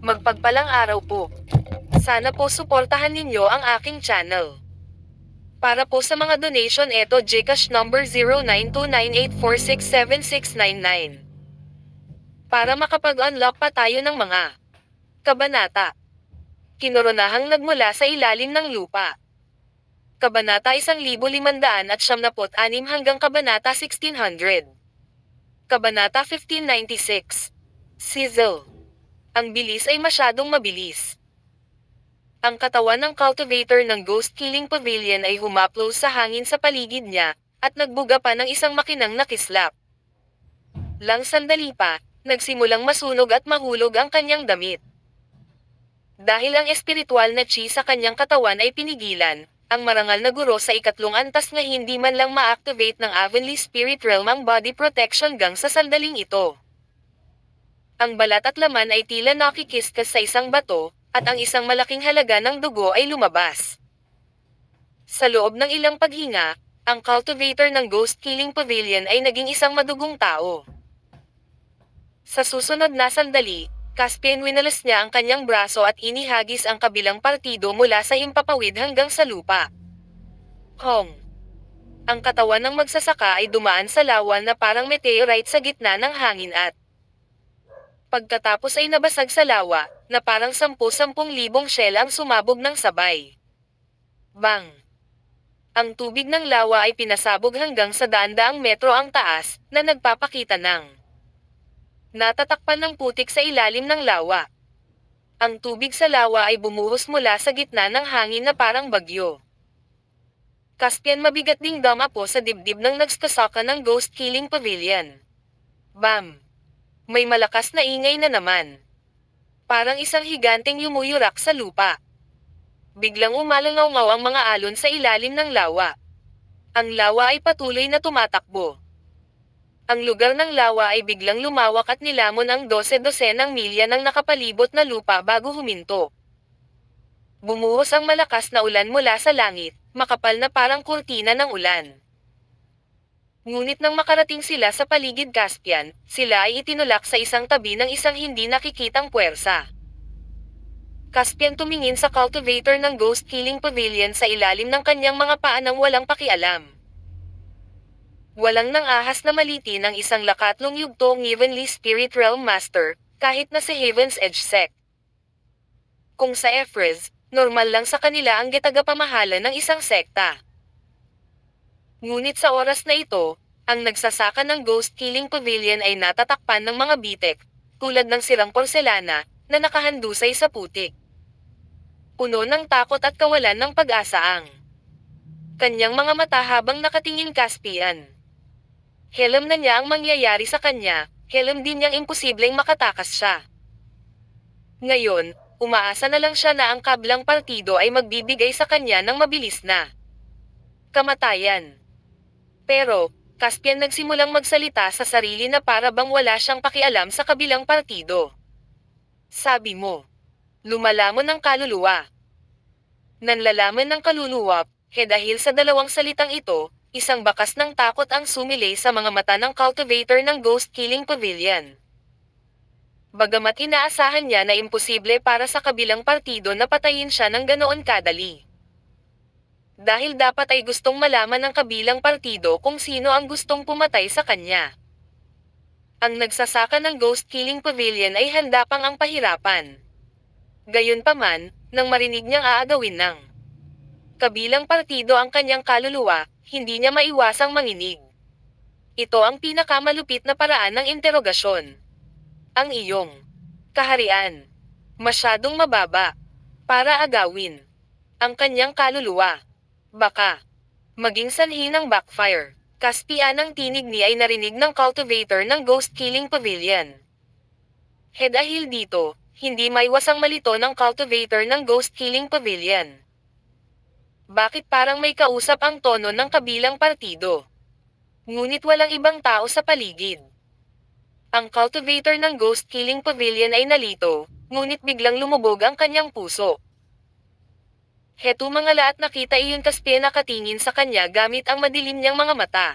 Magpagpalang araw po. Sana po suportahan ninyo ang aking channel. Para po sa mga donation eto GCash number 092984676699. Para makapag-unlock pa tayo ng mga kabanata. Kinoronahang nagmula sa ilalim ng lupa. Kabanata 1596 hanggang Kabanata 1600. Kabanata 1596. Sizzle. Ang bilis ay masyadong mabilis. Ang katawan ng cultivator ng Ghost Killing Pavilion ay humaplo sa hangin sa paligid niya, at nagbuga pa ng isang makinang nakislap. Lang sandali pa, nagsimulang masunog at mahulog ang kanyang damit. Dahil ang espiritual na chi sa kanyang katawan ay pinigilan, ang marangal na guro sa ikatlong antas na hindi man lang ma-activate ng Avonlea Spirit Realm ang body protection gang sa sandaling ito. Ang balat at laman ay tila nakikiskas sa isang bato, at ang isang malaking halaga ng dugo ay lumabas. Sa loob ng ilang paghinga, ang cultivator ng Ghost Killing Pavilion ay naging isang madugong tao. Sa susunod na sandali, Caspian winalas niya ang kanyang braso at inihagis ang kabilang partido mula sa himpapawid hanggang sa lupa. Hong! Ang katawan ng magsasaka ay dumaan sa lawa na parang meteorite sa gitna ng hangin at pagkatapos ay nabasag sa lawa, na parang 10,000 shell ang sumabog ng sabay. Bang! Ang tubig ng lawa ay pinasabog hanggang sa daan-daang metro ang taas, na nagpapakita ng natatakpan ng putik sa ilalim ng lawa. Ang tubig sa lawa ay bumuhos mula sa gitna ng hangin na parang bagyo. Caspian mabigat ding dama po sa dibdib ng nagskasaka ng Ghost Killing Pavilion. Bam! May malakas na ingay na naman. Parang isang higanteng yumuyurak sa lupa. Biglang umalangaw-ngaw ang mga alon sa ilalim ng lawa. Ang lawa ay patuloy na tumatakbo. Ang lugar ng lawa ay biglang lumawak at nilamon ang 12-dosenang milya ng nakapalibot na lupa bago huminto. Bumuhos ang malakas na ulan mula sa langit, makapal na parang kurtina ng ulan. Ngunit nang makarating sila sa paligid Caspian, sila ay itinulak sa isang tabi ng isang hindi nakikitang puwersa. Caspian tumingin sa cultivator ng Ghost Killing Pavilion sa ilalim ng kanyang mga paa nang walang pakialam. Walang nang-ahas na maliti ng isang lakatlong yugtong Heavenly Spirit Realm Master, kahit na si Heaven's Edge Sect. Kung sa Efrez, normal lang sa kanila ang getagapamahala ng isang sekta. Ngunit sa oras na ito, ang nagsasaka ng Ghost Killing Pavilion ay natatakpan ng mga bitek, tulad ng sirang porselana, na nakahandusay sa putik. Puno ng takot at kawalan ng pag-asa ang kanyang mga mata habang nakatingin Caspian. Alam na niya ang mangyayari sa kanya, alam din niyang imposibleng makatakas siya. Ngayon, umaasa na lang siya na ang kablang partido ay magbibigay sa kanya ng mabilis na kamatayan. Pero, Caspian nagsimulang magsalita sa sarili na para bang wala siyang pakialam sa kabilang partido. Sabi mo, lumalamon ang kaluluwa. Nanlalaman ng kaluluwa, dahil sa dalawang salitang ito, isang bakas ng takot ang sumilay sa mga mata ng cultivator ng Ghost Killing Pavilion. Bagamat inaasahan niya na imposible para sa kabilang partido na patayin siya ng ganoon kadali. Dahil dapat ay gustong malaman ng kabilang partido kung sino ang gustong pumatay sa kanya. Ang nagsasaka ng Ghost Killing Pavilion ay handa pang ang pahirapan. Gayunpaman, nang marinig niyang aagawin ng kabilang partido ang kanyang kaluluwa, hindi niya maiwasang manginig. Ito ang pinakamalupit na paraan ng interogasyon. Ang iyong kaharian. Masyadong mababa para agawin ang kanyang kaluluwa. Baka maging sanhi ng backfire. Caspian ang tinig niya ay narinig ng cultivator ng Ghost Killing Pavilion. Dahil dito, hindi maiwasang malito ng cultivator ng Ghost Killing Pavilion. Bakit parang may kausap ang tono ng kabilang partido? Ngunit walang ibang tao sa paligid. Ang cultivator ng Ghost Killing Pavilion ay nalito, ngunit biglang lumubog ang kanyang puso. Heto mga lahat nakita iyon Caspian nakatingin sa kanya gamit ang madilim niyang mga mata.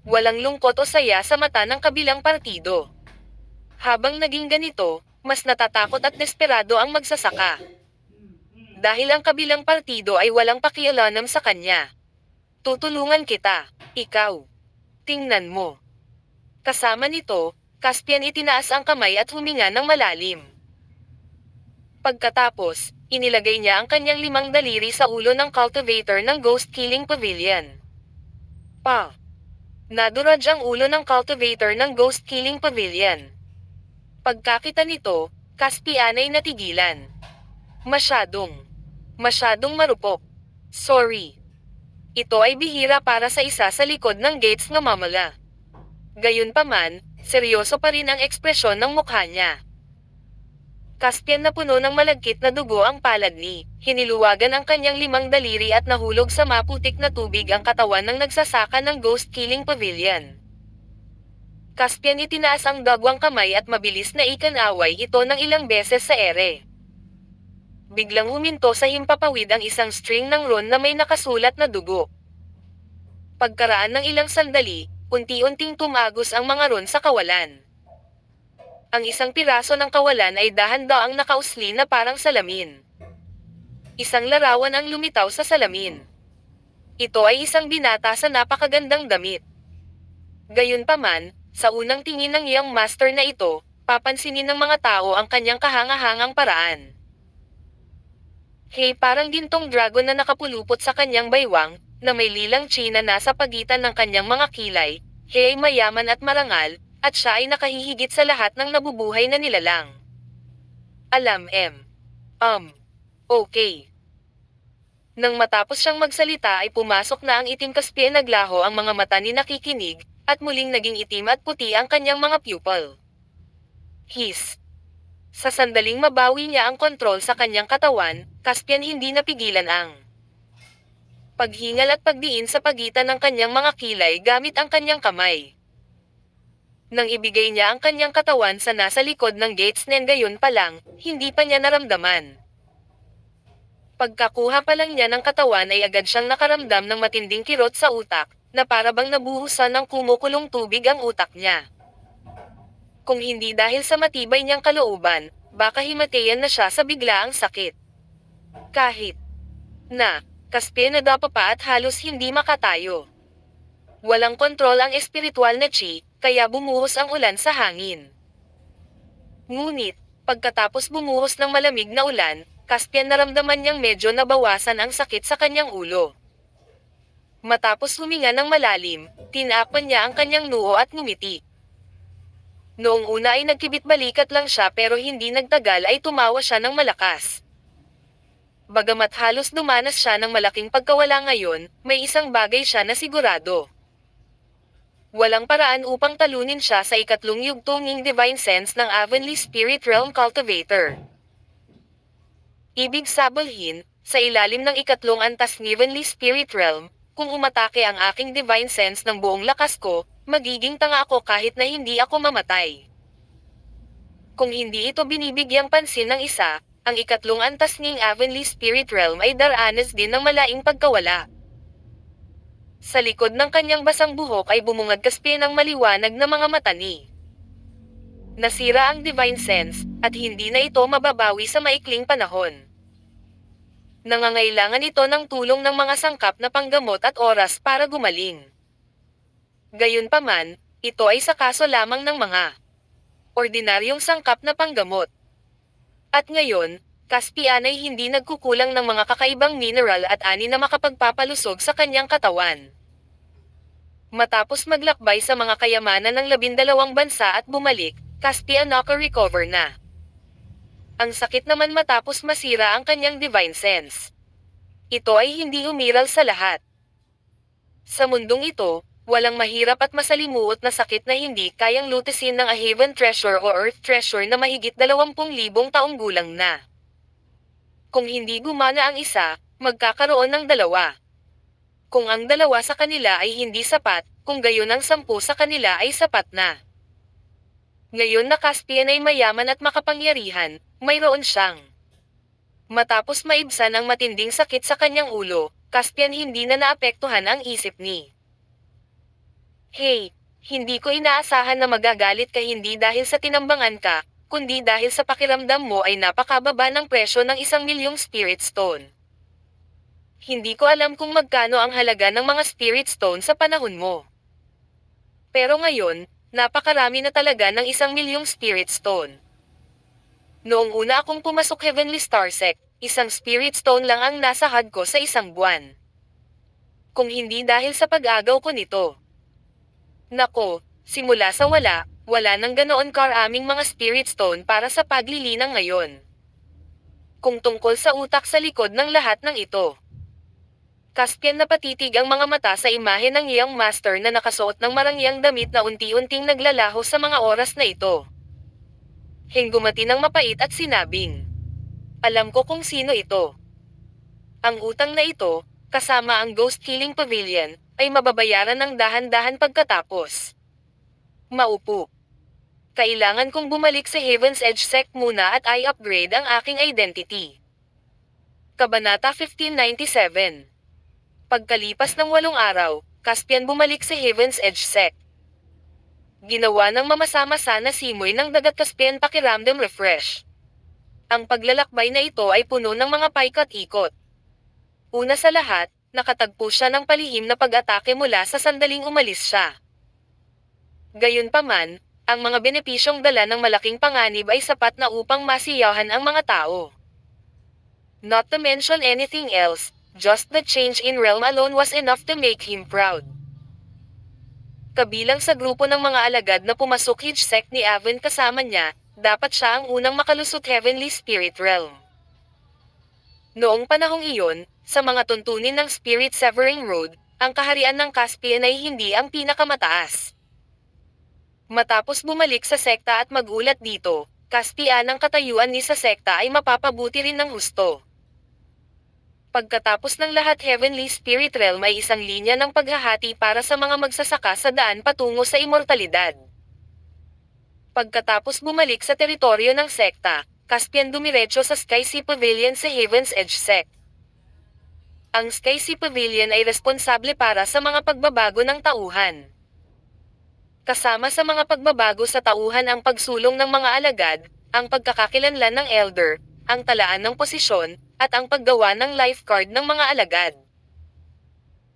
Walang lungkot o saya sa mata ng kabilang partido. Habang naging ganito, Mas natatakot at desperado ang magsasaka. Dahil ang kabilang partido ay walang pakialam sa kanya. Tutulungan kita. Ikaw. Tingnan mo. Kasama nito, Caspian itinaas ang kamay at huminga ng malalim. Pagkatapos, inilagay niya ang kanyang 5 daliri sa ulo ng cultivator ng Ghost Killing Pavilion. Naduraj ang ulo ng cultivator ng Ghost Killing Pavilion. Pagkakita nito, Caspian ay natigilan. Masyadong marupok. Sorry. Ito ay bihira para sa isa sa likod ng gates ng mamala. Gayunpaman, seryoso pa rin ang ekspresyon ng mukha niya. Caspian na puno ng malagkit na dugo ang palad ni, hiniluwagan ang kanyang 5 daliri at nahulog sa maputik na tubig ang katawan ng nagsasaka ng Ghost Killing Pavilion. Caspian itinaas ang dagwang kamay at mabilis na ikanaway ito ng ilang beses sa ere. Biglang huminto sa himpapawid ang isang string ng rune na may nakasulat na dugo. Pagkaraan ng ilang sandali, unti-unting tumagos ang mga rune sa kawalan. Ang isang piraso ng kawalan ay dahan-daang nakausli na parang salamin. Isang larawan ang lumitaw sa salamin. Ito ay isang binata sa napakagandang damit. Gayunpaman, sa unang tingin ng young master na ito, papansinin ng mga tao ang kanyang kahanga-hangang paraan. Hey, parang gintong dragon na nakapulupot sa kanyang baywang, na may lilang chi na nasa pagitan ng kanyang mga kilay. Hey, mayaman at marangal, at siya ay nakahihigit sa lahat ng nabubuhay na nilalang. Okay. Nang matapos siyang magsalita ay pumasok na ang itim Caspian naglaho ang mga mata ni nakikinig, at muling naging itim at puti ang kanyang mga pupil. Sa sandaling mabawi niya ang kontrol sa kanyang katawan, Caspian hindi napigilan ang paghingal at pagdiin sa pagitan ng kanyang mga kilay gamit ang kanyang kamay. Nang ibigay niya ang kanyang katawan sa nasa likod ng gates gayon pa lang, hindi pa niya naramdaman. Pagkakuha pa lang niya ng katawan ay agad siyang nakaramdam ng matinding kirot sa utak, na para bang nabuhusan ng kumukulong tubig ang utak niya. Kung hindi dahil sa matibay niyang kalooban, baka himatayan na siya sa biglaang sakit. Kahit na, Caspian nadapa pa at halos hindi makatayo. Walang kontrol ang espiritual na chi, kaya bumuhos ang ulan sa hangin. Ngunit, pagkatapos bumuhos ng malamig na ulan, Caspian naramdaman niyang medyo nabawasan ang sakit sa kanyang ulo. Matapos huminga ng malalim, tinaapan niya ang kanyang noo at ngumiti. Noong una ay nagkibit-balikat lang siya pero hindi nagtagal ay tumawa siya ng malakas. Bagamat halos dumanas siya ng malaking pagkawala ngayon, may isang bagay siya na sigurado. Walang paraan upang talunin siya sa ikatlong yugtong Divine Sense ng Avonlea Spirit Realm Cultivator. Ibig sabihin, sa ilalim ng ikatlong antas ng Avonlea Spirit Realm, kung umatake ang aking Divine Sense ng buong lakas ko, magiging tanga ako kahit na hindi ako mamatay. Kung hindi ito binibigyang pansin ng isa, ang ikatlong antas ng Avonlea Spirit Realm ay daranas din ng malaing pagkawala. Sa likod ng kanyang basang buhok ay bumungad Caspian ng maliwanag na mga mata ni. Nasira ang Divine Sense, at hindi na ito mababawi sa maikling panahon. Nangangailangan ito ng tulong ng mga sangkap na panggamot at oras para gumaling. Gayunpaman, ito ay sa kaso lamang ng mga ordinaryong sangkap na panggamot. At ngayon, Caspian ay hindi nagkukulang ng mga kakaibang mineral at ani na makapagpapalusog sa kanyang katawan. Matapos maglakbay sa mga kayamanan ng 12 bansa at bumalik, Caspian naka-recover na. Ang sakit naman matapos masira ang kanyang Divine Sense. Ito ay hindi umiral sa lahat. Sa mundong ito, walang mahirap at masalimuot na sakit na hindi kayang lutesin ng a Heaven Treasure o Earth Treasure na mahigit 20,000 taong gulang na. Kung hindi gumana ang isa, magkakaroon ng dalawa. Kung ang dalawa sa kanila ay hindi sapat, kung gayon ang 10 sa kanila ay sapat na. Ngayon na Caspian ay mayaman at makapangyarihan, mayroon siyang. Matapos maibsan ang matinding sakit sa kanyang ulo, Caspian hindi na naapektuhan ang isip ni. Hey, hindi ko inaasahan na magagalit ka hindi dahil sa tinambangan ka, kundi dahil sa pakiramdam mo ay napakababa ng presyo ng 1,000,000 spirit stone. Hindi ko alam kung magkano ang halaga ng mga spirit stone sa panahon mo. Pero ngayon, napakarami na talaga ng 1,000,000 spirit stone. Noong una akong pumasok Heavenly Star Sect, isang spirit stone lang ang nasa HUD ko sa isang buwan. Kung hindi dahil sa pag-agaw ko nito. Nako, simula sa wala nang ganoon karaming mga spirit stone para sa paglilinang ngayon. Kung tungkol sa utak sa likod ng lahat ng ito. Caspian napatitig ang mga mata sa imahe ng Young Master na nakasuot ng marangyang damit na unti-unting naglalaho sa mga oras na ito. Hinggumati ng mapait at sinabing, "Alam ko kung sino ito. Ang utang na ito, kasama ang Ghost Healing Pavilion, ay mababayaran ng dahan-dahan pagkatapos. Maupo. Kailangan kong bumalik sa Heaven's Edge Sect muna at i-upgrade ang aking identity." Kabanata 1597. Pagkalipas ng 8 araw, Caspian bumalik sa Heaven's Edge Sect. Ginawa ng mamasa-masa na simoy ng dagat Caspian pakiramdam refresh. Ang paglalakbay na ito ay puno ng mga paikot-ikot. Una sa lahat, nakatagpo siya ng palihim na pag-atake mula sa sandaling umalis siya. Gayunpaman, ang mga benepisyong dala ng malaking panganib ay sapat na upang masiyahan ang mga tao. Not to mention anything else, just the change in realm alone was enough to make him proud. Kabilang sa grupo ng mga alagad na pumasok Hidge Sect ni Avon kasama niya, dapat siya ang unang makalusot Heavenly Spirit Realm. Noong panahong iyon, sa mga tuntunin ng Spirit Severing Road, ang kaharian ng Caspian ay hindi ang pinakamataas. Matapos bumalik sa sekta at magulat dito, Caspian ang katayuan ni sa sekta ay mapapabuti rin ng husto. Pagkatapos ng lahat Heavenly Spirit Realm ay isang linya ng paghahati para sa mga magsasaka sa daan patungo sa immortalidad. Pagkatapos bumalik sa teritoryo ng sekta, Caspian dumiretso sa Sky Sea Pavilion sa Heaven's Edge Sect. Ang Sky Sea Pavilion ay responsable para sa mga pagbabago ng tauhan. Kasama sa mga pagbabago sa tauhan ang pagsulong ng mga alagad, ang pagkakakilanlan ng elder, ang talaan ng posisyon, at ang paggawa ng lifeguard ng mga alagad.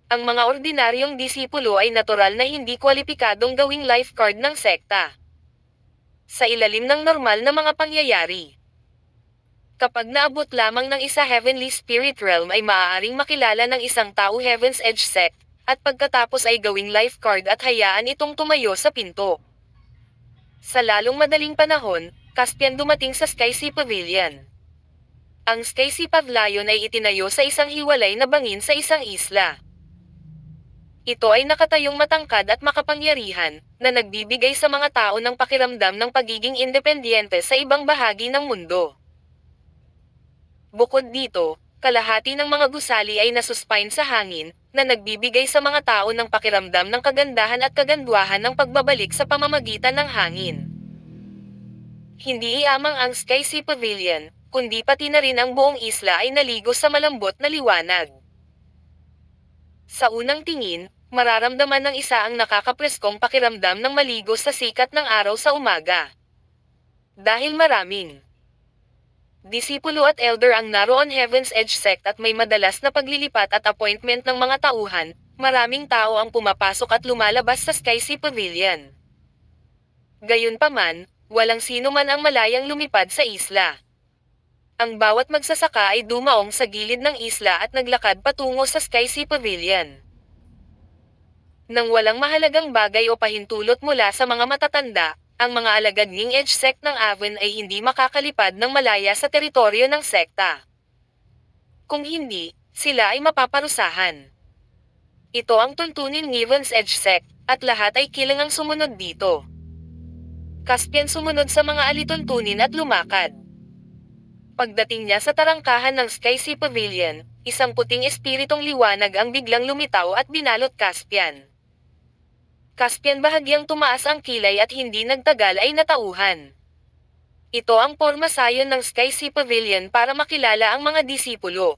Ang mga ordinaryong disipulo ay natural na hindi kwalipikadong gawing lifeguard ng sekta. Sa ilalim ng normal na mga pangyayari. Kapag naabot lamang ng isa Heavenly Spirit Realm ay maaaring makilala ng isang tao Heaven's Edge Sect, at pagkatapos ay gawing lifeguard at hayaan itong tumayo sa pinto. Sa lalong madaling panahon, Caspian dumating sa Sky Sea Pavilion. Ang Sky Sea Pavilion ay itinayo sa isang hiwalay na bangin sa isang isla. Ito ay nakatayong matangkad at makapangyarihan, na nagbibigay sa mga tao ng pakiramdam ng pagiging independyente sa ibang bahagi ng mundo. Bukod dito, kalahati ng mga gusali ay nasuspine sa hangin, na nagbibigay sa mga tao ng pakiramdam ng kagandahan at kagandwahan ng pagbabalik sa pamamagitan ng hangin. Hindi iamang ang Sky Sea Pavilion, kundi pati na rin ang buong isla ay naligo sa malambot na liwanag. Sa unang tingin, mararamdaman ng isa ang nakakapreskong pakiramdam ng maligo sa sikat ng araw sa umaga. Dahil maraming disipulo at elder ang naroon Heaven's Edge Sect at may madalas na paglilipat at appointment ng mga tauhan, maraming tao ang pumapasok at lumalabas sa Sky Sea Pavilion. Gayunpaman, walang sino man ang malayang lumipad sa isla. Ang bawat magsasaka ay dumaong sa gilid ng isla at naglakad patungo sa Sky Sea Pavilion. Nang walang mahalagang bagay o pahintulot mula sa mga matatanda, ang mga alagad ng Edge Sect ng Avon ay hindi makakalipad ng malaya sa teritoryo ng sekta. Kung hindi, sila ay mapaparusahan. Ito ang tuntunin ng Heaven's Edge Sect, at lahat ay kilangang sumunod dito. Caspian sumunod sa mga alituntunin at lumakad. Pagdating niya sa tarangkahan ng Sky Sea Pavilion, isang puting espiritong liwanag ang biglang lumitaw at binalot Caspian. Caspian bahagyang tumaas ang kilay at hindi nagtagal ay natauhan. Ito ang porma sayon ng Sky Sea Pavilion para makilala ang mga disipulo.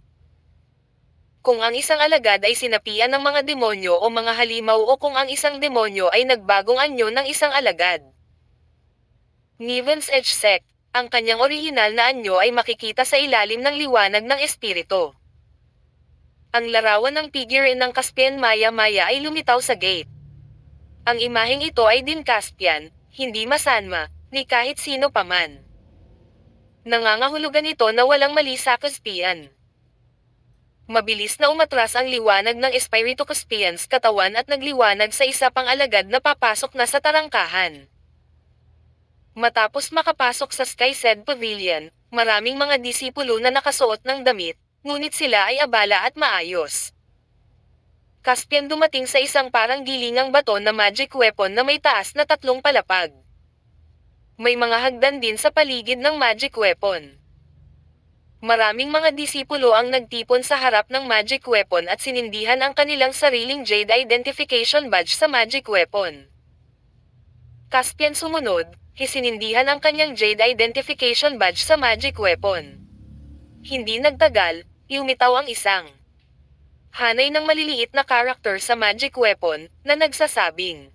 Kung ang isang alagad ay sinapian ng mga demonyo o mga halimaw o kung ang isang demonyo ay nagbagong anyo ng isang alagad. Niven's Edge Sect, ang kanyang orihinal na anyo ay makikita sa ilalim ng liwanag ng espiritu. Ang larawan ng figure ng Caspian Maya-Maya ay lumitaw sa gate. Ang imaheng ito ay din Caspian, hindi masanma, ni kahit sino paman. Nangangahulugan ito na walang mali sa Caspian. Mabilis na umatras ang liwanag ng Espiritu Caspian's katawan at nagliwanag sa isa pang alagad na papasok na sa tarangkahan. Matapos makapasok sa Skyced Pavilion, maraming mga disipulo na nakasuot ng damit, ngunit sila ay abala at maayos. Caspian dumating sa isang parang gilingang bato na magic weapon na may taas na 3 palapag. May mga hagdan din sa paligid ng magic weapon. Maraming mga disipulo ang nagtipon sa harap ng magic weapon at sinindihan ang kanilang sariling Jade Identification Badge sa magic weapon. Caspian sumunod, sinindihan ang kanyang Jade Identification Badge sa magic weapon. Hindi nagtagal, lumitaw ang isang hanay ng maliliit na karakter sa magic weapon, na nagsasabing,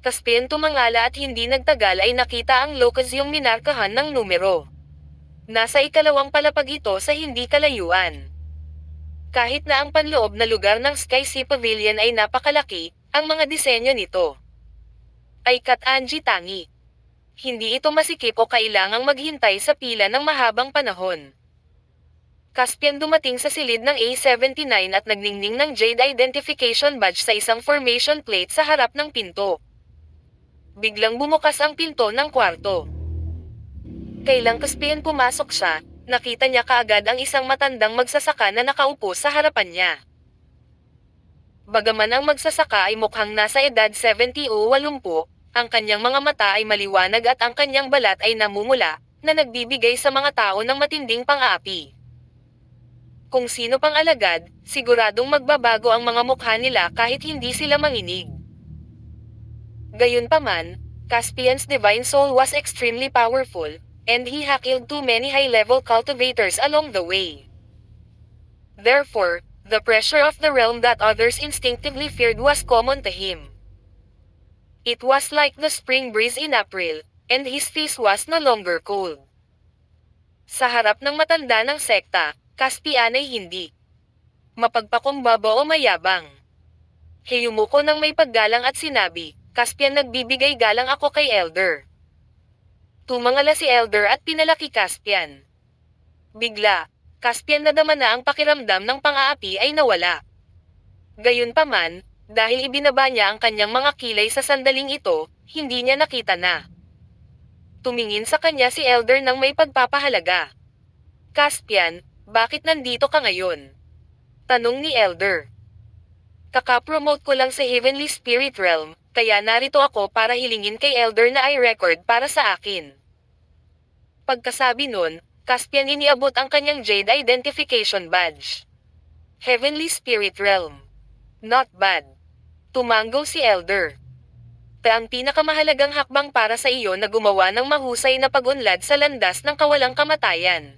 Caspian tumangala at hindi nagtagal ay nakita ang locus yung minarkahan ng numero. Nasa ikalawang palapag ito sa hindi kalayuan. Kahit na ang panloob na lugar ng Sky Sea Pavilion ay napakalaki, ang mga disenyo nito ay kat-anji tangi. Hindi ito masikip o kailangang maghintay sa pila ng mahabang panahon. Caspian dumating sa silid ng A79 at nagningning ng Jade Identification Badge sa isang formation plate sa harap ng pinto. Biglang bumukas ang pinto ng kwarto. Kailang Caspian pumasok siya, nakita niya kaagad ang isang matandang magsasaka na nakaupo sa harapan niya. Bagaman ang magsasaka ay mukhang nasa edad 70 o 80, ang kanyang mga mata ay maliwanag at ang kanyang balat ay namumula, na nagbibigay sa mga tao ng matinding pang-aapi. Kung sino pang alagad, siguradong magbabago ang mga mukha nila kahit hindi sila manginig. Gayunpaman, Caspian's divine soul was extremely powerful, and he killed too many high-level cultivators along the way. Therefore, the pressure of the realm that others instinctively feared was common to him. It was like the spring breeze in April, and his face was no longer cold. Sa harap ng matanda ng sekta, Caspian ay hindi mapagpakumbaba o mayabang. Hiyumuko ng may paggalang at sinabi, Caspian, nagbibigay galang ako kay Elder. Tumangala si Elder at pinalaki Caspian. Bigla, Caspian nadama na ang pakiramdam ng pang-aapi ay nawala. Gayunpaman, dahil ibinaba niya ang kanyang mga kilay sa sandaling ito, hindi niya nakita na. Tumingin sa kanya si Elder ng may pagpapahalaga. Caspian, bakit nandito ka ngayon? Tanong ni Elder. Kaka-promote ko lang sa Heavenly Spirit Realm, kaya narito ako para hilingin kay Elder na i-record para sa akin. Pagkasabi nun, Caspian iniabot ang kanyang Jade Identification Badge. Heavenly Spirit Realm. Not bad. Tumango si Elder. Ang pinakamahalagang hakbang para sa iyo na gumawa ng mahusay na pag-unlad sa landas ng kawalang kamatayan.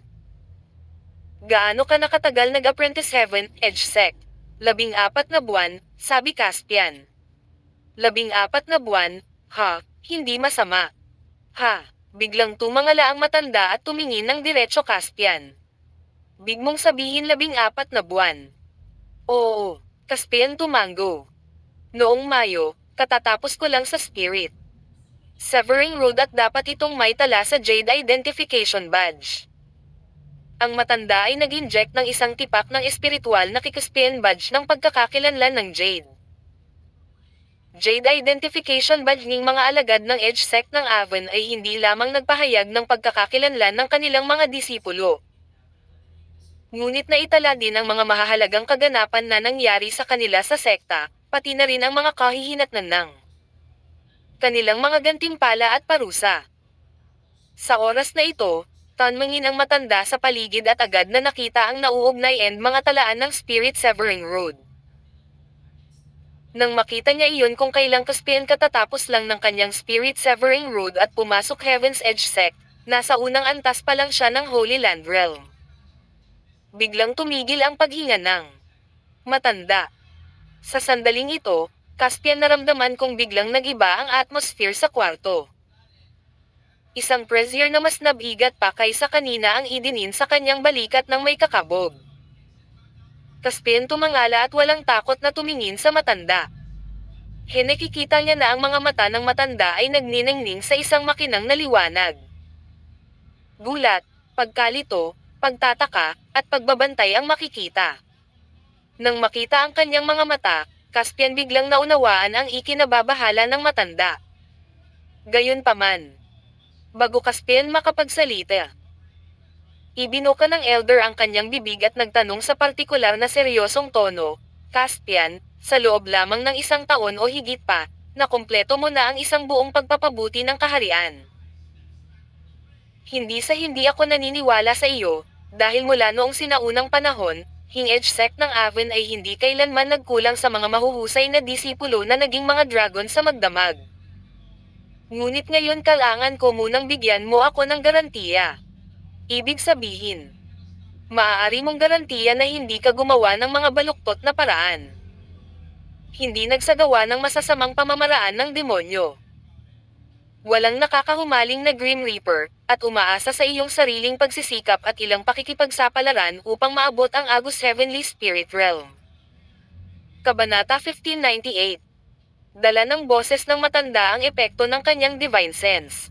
Gaano ka nakatagal nag-apprentice Heaven Edge Sect? 14 na buwan, sabi Caspian. 14 na buwan, ha, hindi masama. Ha, biglang tumangala ang matanda at tumingin ng diretso Caspian. Big mong sabihin 14 na buwan. Oo, Caspian tumango. Noong Mayo, katatapos ko lang sa Spirit Severing Road at dapat itong may tala sa Jade Identification Badge. Ang matanda ay nag-inject ng isang tipak ng espiritual na Caspian Badge ng pagkakakilanlan ng Jade. Jade Identification Badge ng mga alagad ng Edge Sect ng Avon ay hindi lamang nagpahayag ng pagkakakilanlan ng kanilang mga disipulo. Ngunit naitala din ang mga mahahalagang kaganapan na nangyari sa kanila sa sekta, pati na rin ang mga kahihinatnan ng kanilang mga gantimpala at parusa. Sa oras na ito, tanmangin ang matanda sa paligid at agad na nakita ang nauugnay and mga talaan ng Spirit Severing Road. Nang makita niya iyon kung kailang Caspian katatapos lang ng kanyang Spirit Severing Road at pumasok Heaven's Edge Sect, nasa unang antas pa lang siya ng Holy Land Realm. Biglang tumigil ang paghinga ng matanda. Sa sandaling ito, Caspian naramdaman kong biglang nagiba ang atmosphere sa kwarto. Isang brazier na mas nabigat pa kaysa kanina ang idinin sa kanyang balikat ng may kakabog. Caspian tumangala at walang takot na tumingin sa matanda. Nakikita niya na ang mga mata ng matanda ay nagniningning sa isang makinang na liwanag. Gulat, pagkalito, pagtataka, at pagbabantay ang makikita. Nang makita ang kanyang mga mata, Caspian biglang naunawaan ang ikinababahala ng matanda. Gayunpaman, bago Caspian makapagsalita, ibinuka ng elder ang kanyang bibig at nagtanong sa partikular na seryosong tono, "Caspian, sa loob lamang ng 1 taon o higit pa, nakumpleto mo na ang isang buong pagpapabuti ng kaharian. Hindi ako naniniwala sa iyo, dahil mula noong sinaunang panahon, Hing-Edge sect ng Aven ay hindi kailanman nagkulang sa mga mahuhusay na disipulo na naging mga dragon sa magdamag. Ngunit ngayon kailangan ko munang bigyan mo ako ng garantiya. Ibig sabihin, maaari mong garantiya na hindi ka gumawa ng mga baluktot na paraan. Hindi nagsagawa ng masasamang pamamaraan ng demonyo. Walang nakakahumaling na Grim Reaper, at umaasa sa iyong sariling pagsisikap at ilang pakikipagsapalaran upang maabot ang Agus Heavenly Spirit Realm." Kabanata 1598. Dala ng boses ng matanda ang epekto ng kanyang divine sense.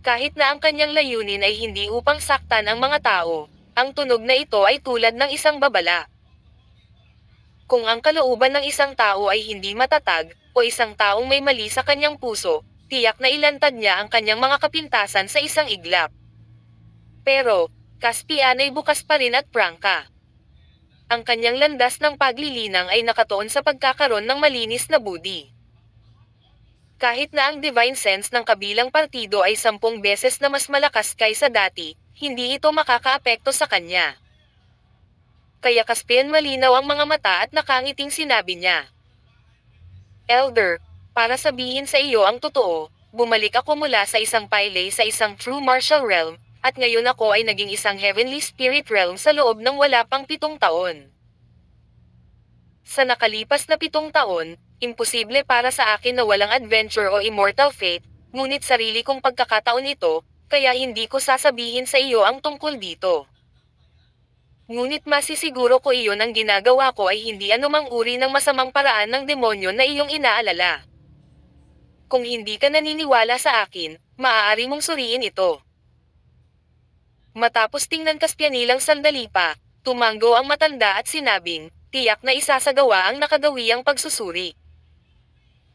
Kahit na ang kanyang layunin ay hindi upang saktan ang mga tao, ang tunog na ito ay tulad ng isang babala. Kung ang kalooban ng isang tao ay hindi matatag, o isang taong may mali sa kanyang puso, tiyak na ilantad niya ang kanyang mga kapintasan sa isang iglap. Pero, Caspian ay bukas pa rin at prangka. Ang kanyang landas ng paglilinang ay nakatuon sa pagkakaroon ng malinis na budi. Kahit na ang divine sense ng kabilang partido ay 10 beses na mas malakas kaysa dati, hindi ito makakaapekto sa kanya. Kaya Caspian malinaw ang mga mata at nakangiting sinabi niya, "Elder, para sabihin sa iyo ang totoo, bumalik ako mula sa isang pile sa isang true martial realm, at ngayon ako ay naging isang heavenly spirit realm sa loob ng wala pang 7 taon. Sa nakalipas na 7 taon, imposible para sa akin na walang adventure o immortal fate, ngunit sarili kong pagkakataon ito, kaya hindi ko sasabihin sa iyo ang tungkol dito. Ngunit masisiguro ko iyon ang ginagawa ko ay hindi anumang uri ng masamang paraan ng demonyo na iyong inaalala. Kung hindi ka naniniwala sa akin, maaari mong suriin ito." Matapos tingnan Caspian ilang sandali pa, tumango ang matanda at sinabing, "Tiyak na isasagawa ang nakagawiyang pagsusuri.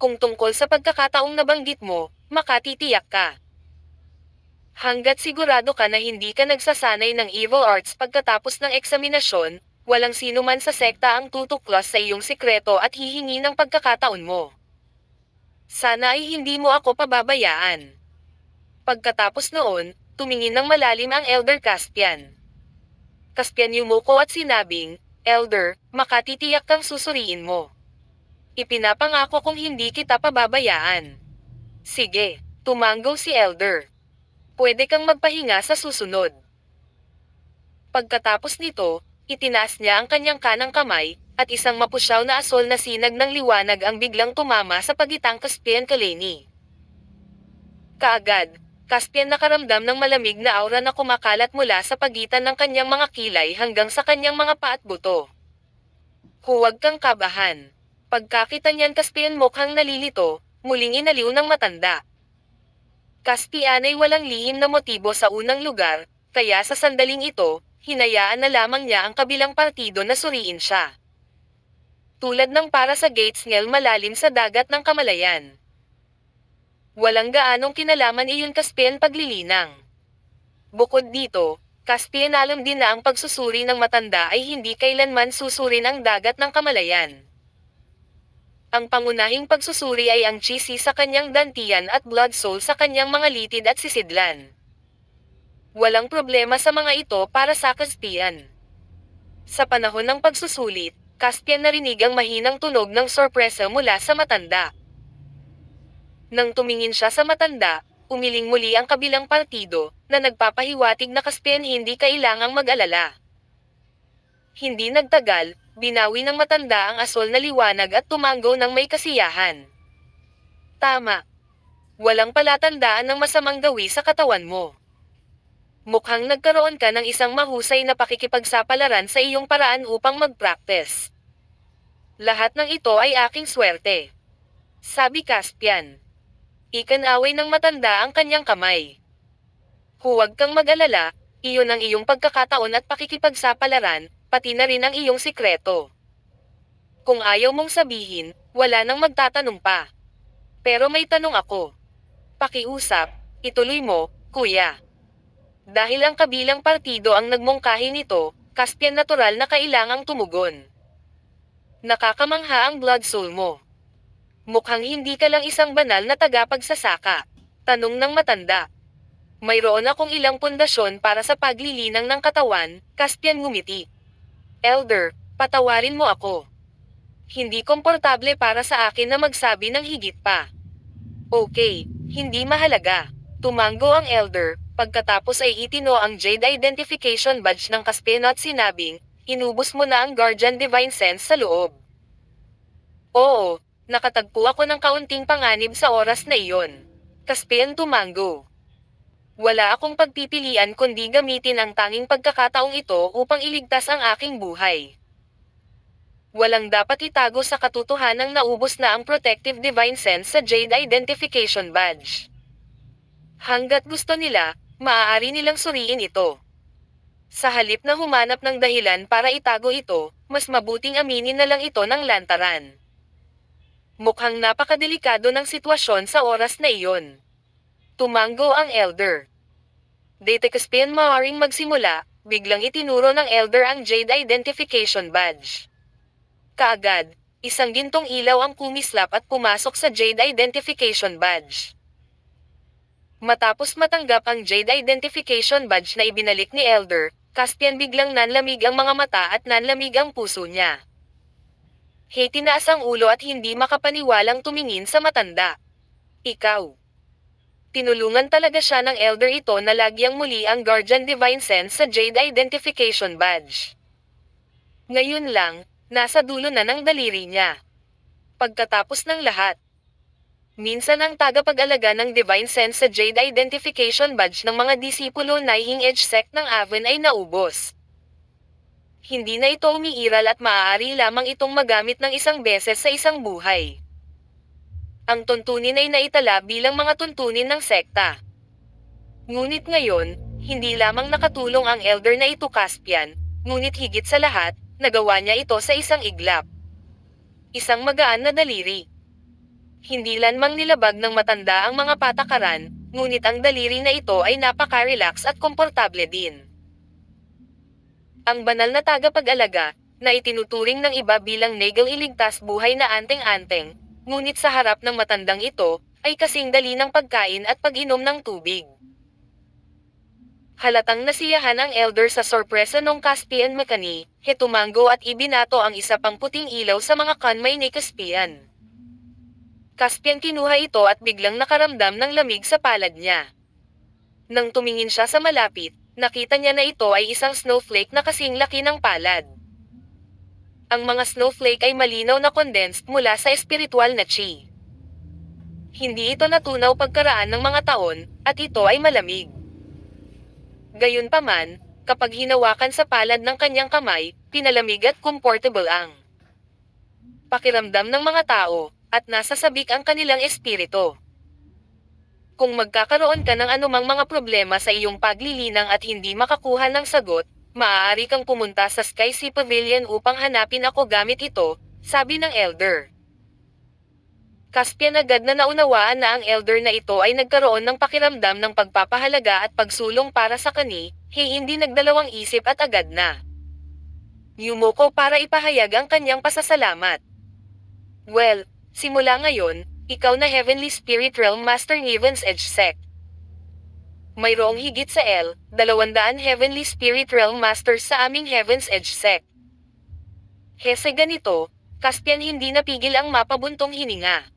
Kung tungkol sa pagkakataong nabanggit mo, makatitiyak ka. Hanggat sigurado ka na hindi ka nagsasanay ng evil arts pagkatapos ng eksaminasyon, walang sino man sa sekta ang tutuklas sa iyong sikreto at hihingi ng pagkakataon mo. Sana ay hindi mo ako pababayaan." Pagkatapos noon, tumingin ng malalim ang Elder Caspian. Caspian yumuko at sinabing, "Elder, makatitiyak kang susuriin mo. Ipinapangako kong hindi kita pababayaan." "Sige," tumango si Elder. "Pwede kang magpahinga sa susunod." Pagkatapos nito, itinaas niya ang kanyang kanang kamay, at isang mapusyaw na asol na sinag ng liwanag ang biglang tumama sa pagitang Caspian Kaleni. Kaagad, Caspian nakaramdam ng malamig na aura na kumakalat mula sa pagitan ng kanyang mga kilay hanggang sa kanyang mga paa at buto. "Huwag kang kabahan." Pagkakita niyan Caspian mukhang nalilito, muling inaliw ng matanda. Caspian ay walang lihim na motibo sa unang lugar, kaya sa sandaling ito, hinayaan na lamang niya ang kabilang partido na suriin siya. Tulad ng para sa Gates ngel malalim sa dagat ng kamalayan. Walang gaanong kinalaman iyon Caspian paglilinang. Bukod dito, Caspian alam din na ang pagsusuri ng matanda ay hindi kailanman susurin ang dagat ng kamalayan. Ang pangunahing pagsusuri ay ang Chi sa kanyang dantian at blood soul sa kanyang mga litid at sisidlan. Walang problema sa mga ito para sa Caspian. Sa panahon ng pagsusulit, Caspian narinig ang mahinang tunog ng sorpresa mula sa matanda. Nang tumingin siya sa matanda, umiling muli ang kabilang partido, na nagpapahiwatig na Caspian hindi kailangang mag-alala. Hindi nagtagal, binawi ng matanda ang asol na liwanag at tumango ng may kasiyahan. "Tama. Walang palatandaan ng masamang gawi sa katawan mo. Mukhang nagkaroon ka ng isang mahusay na pakikipagsapalaran sa iyong paraan upang mag-practice. Lahat ng ito ay aking swerte. Sabi Caspian. Ikanaway ng matanda ang kanyang kamay. Huwag kang mag-alala, iyon ang iyong pagkakataon at pakikipagsapalaran, pati na rin ang iyong sikreto. Kung ayaw mong sabihin, wala nang magtatanong pa. Pero may tanong ako. Pakiusap, ituloy mo, kuya. Dahil ang kabilang partido ang nagmungkahi nito, Caspian natural na kailangang tumugon. Nakakamangha ang blood soul mo. Mukhang hindi ka lang isang banal na tagapagsasaka. Tanong ng matanda. Mayroon akong ilang pundasyon para sa paglilinang ng katawan, Caspian ngumiti. Elder, patawarin mo ako. Hindi komportable para sa akin na magsabi ng higit pa. Okay, hindi mahalaga. Tumango ang elder, pagkatapos ay itino ang Jade Identification Badge ng Caspian at sinabing, inubos mo na ang Guardian Divine Sense sa loob. Oo, nakatagpo ako ng kaunting panganib sa oras na iyon. Caspian tumango. Wala akong pagpipilian kundi gamitin ang tanging pagkakataong ito upang iligtas ang aking buhay. Walang dapat itago sa katotohanang naubos na ang Protective Divine Sense sa Jade Identification Badge. Hanggat gusto nila, maaari nilang suriin ito. Sa halip na humanap ng dahilan para itago ito, mas mabuting aminin na lang ito ng lantaran. Mukhang napakadelikado ng sitwasyon sa oras na iyon. Tumango ang elder. Date Caspian maaaring magsimula, biglang itinuro ng elder ang Jade Identification Badge. Kaagad, isang gintong ilaw ang kumislap at pumasok sa Jade Identification Badge. Matapos matanggap ang Jade Identification Badge na ibinalik ni Elder, Caspian biglang nanlamig ang mga mata at nanlamig ang puso niya. Tinaas ang ulo at hindi makapaniwalang tumingin sa matanda. Ikaw. Tinulungan talaga siya ng Elder ito na lagyang muli ang Guardian Divine Sense sa Jade Identification Badge. Ngayon lang, nasa dulo na ng daliri niya. Pagkatapos ng lahat, minsan ang tagapag-alaga ng Divine Sense sa Jade Identification Badge ng mga disipulo na Hing Edge sect ng Aven ay naubos. Hindi na ito umiiral at maaari lamang itong magamit ng isang beses sa isang buhay. Ang tuntunin ay naitala bilang mga tuntunin ng sekta. Ngunit ngayon, hindi lamang nakatulong ang elder na ito Caspian, ngunit higit sa lahat, nagawa niya ito sa isang iglap. Isang magaan na daliri. Hindi lanmang nilabag ng matanda ang mga patakaran, ngunit ang daliri na ito ay napaka-relax at komportable din. Ang banal na tagapag-alaga, na itinuturing ng iba bilang negal iligtas buhay na anteng-anteng, ngunit sa harap ng matandang ito, ay kasing dali ng pagkain at pag-inom ng tubig. Halatang nasiyahan ang elder sa sorpresa nung Caspian Makani, tumango at ibinato ang isa pang puting ilaw sa mga kanmay ni Caspian. Caspian kinuha ito at biglang nakaramdam ng lamig sa palad niya. Nang tumingin siya sa malapit, nakita niya na ito ay isang snowflake na kasing laki ng palad. Ang mga snowflake ay malinaw na condensed mula sa espiritual na chi. Hindi ito natunaw pagkaraan ng mga taon, at ito ay malamig. Gayunpaman, kapag hinawakan sa palad ng kanyang kamay, pinalamig at comfortable ang pakiramdam ng mga tao, at nasasabik ang kanilang espiritu. Kung magkakaroon ka ng anumang mga problema sa iyong paglilinang at hindi makakuha ng sagot, maaari kang pumunta sa Sky Sea Pavilion upang hanapin ako gamit ito, sabi ng elder. Caspian agad na naunawaan na ang elder na ito ay nagkaroon ng pakiramdam ng pagpapahalaga at pagsulong para sa kani, hindi nagdalawang isip at agad na yumuko para ipahayag ang kanyang pasasalamat. Well, simula ngayon, ikaw na Heavenly Spirit Realm Master ng Heaven's Edge Sect. Mayroong higit sa 200 Heavenly Spirit Realm Masters sa aming Heaven's Edge Sect. Sa ganito, Caspian hindi napigil ang mapabuntong hininga.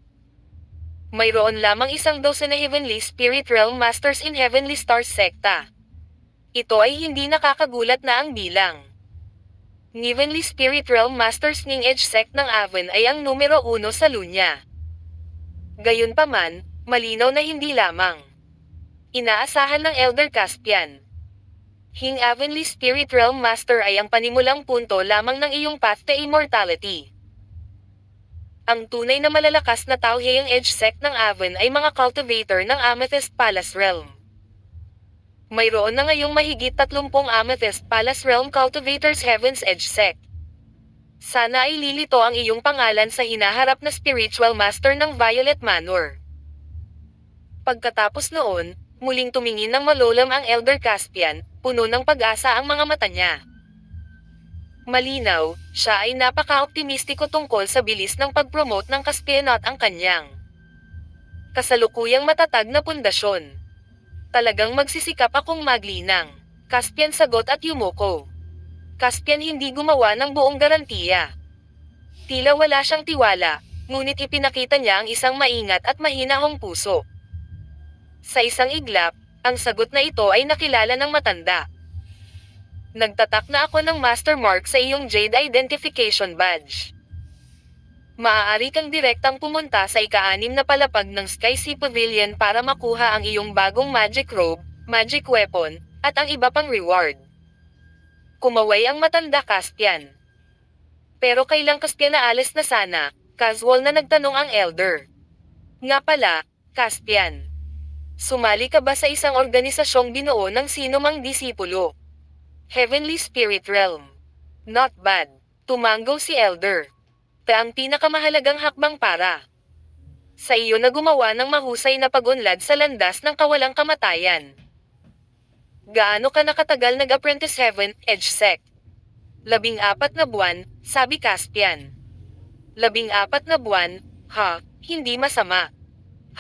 Mayroon lamang 12 na Heavenly Spirit Realm Masters in Heavenly Stars Secta. Ito ay hindi nakakagulat na ang bilang. Heavenly Spirit Realm Masters ng Edge Sect ng Aven ay ang numero 1 sa lunya. Gayunpaman, Malinaw na hindi lamang inaasahan ng Elder Caspian. Hing Avonlea Spirit Realm Master ay ang panimulang punto lamang ng iyong path to immortality. Ang tunay na malalakas na Tauheung Edge sect ng Avon ay mga cultivator ng Amethyst Palace Realm. Mayroon na ngayong mahigit 30 Amethyst Palace Realm Cultivators Heaven's Edge sect. Sana ay lilito ang iyong pangalan sa hinaharap na spiritual master ng Violet Manor. Pagkatapos noon, muling tumingin ng malolam ang Elder Caspian, puno ng pag-asa ang mga mata niya. Malinaw, siya ay napaka-optimistiko tungkol sa bilis ng pag-promote ng Caspian at ang kanyang kasalukuyang matatag na pundasyon. Talagang magsisikap akong maglinang. Caspian sagot at yumuko. Caspian hindi gumawa ng buong garantiya. Tila wala siyang tiwala, ngunit ipinakita niya ang isang maingat at mahinahong puso. Sa isang iglap, ang sagot na ito ay nakilala ng matanda. Nagtatak na ako ng master mark sa iyong Jade Identification Badge. Maaari kang direktang pumunta sa ika-6 na palapag ng Sky Sea Pavilion para makuha ang iyong bagong magic robe, magic weapon, at ang iba pang reward. Kumaway ang matanda Caspian. Pero kailang Caspian na alis na sana, casual na nagtanong ang elder. Nga pala, Caspian. Sumali ka ba sa isang organisasyong binuo ng sino mang disipulo? Heavenly Spirit Realm. Not bad. Tumango si Elder. Ang pinakamahalagang hakbang para sa iyo na gumawa ng mahusay na pag-unlad sa landas ng kawalang kamatayan. Gaano ka nakatagal nag-apprentice Heaven Edge Sect? 14 na buwan, sabi Caspian. 14 na buwan, ha, hindi masama.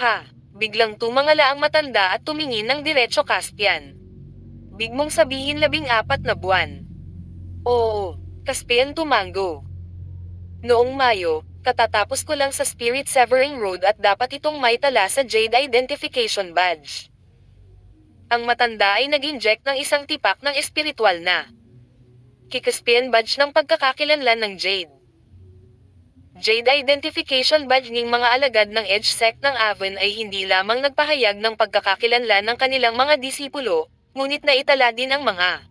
Ha, biglang tumangala ang matanda at tumingin ng diretso Caspian. Bigmong sabihin 14 na buwan. Oo, Caspian tumango. Noong Mayo, katatapos ko lang sa Spirit Severing Road at dapat itong may tala sa Jade Identification Badge. Ang matanda ay nag-inject ng isang tipak ng espiritual na Caspian Badge ng pagkakakilanlan ng Jade. Jade Identification Badge ng mga alagad ng Edge Sect ng Avon ay hindi lamang nagpahayag ng pagkakakilanlan ng kanilang mga disipulo, ngunit naitala din ang mga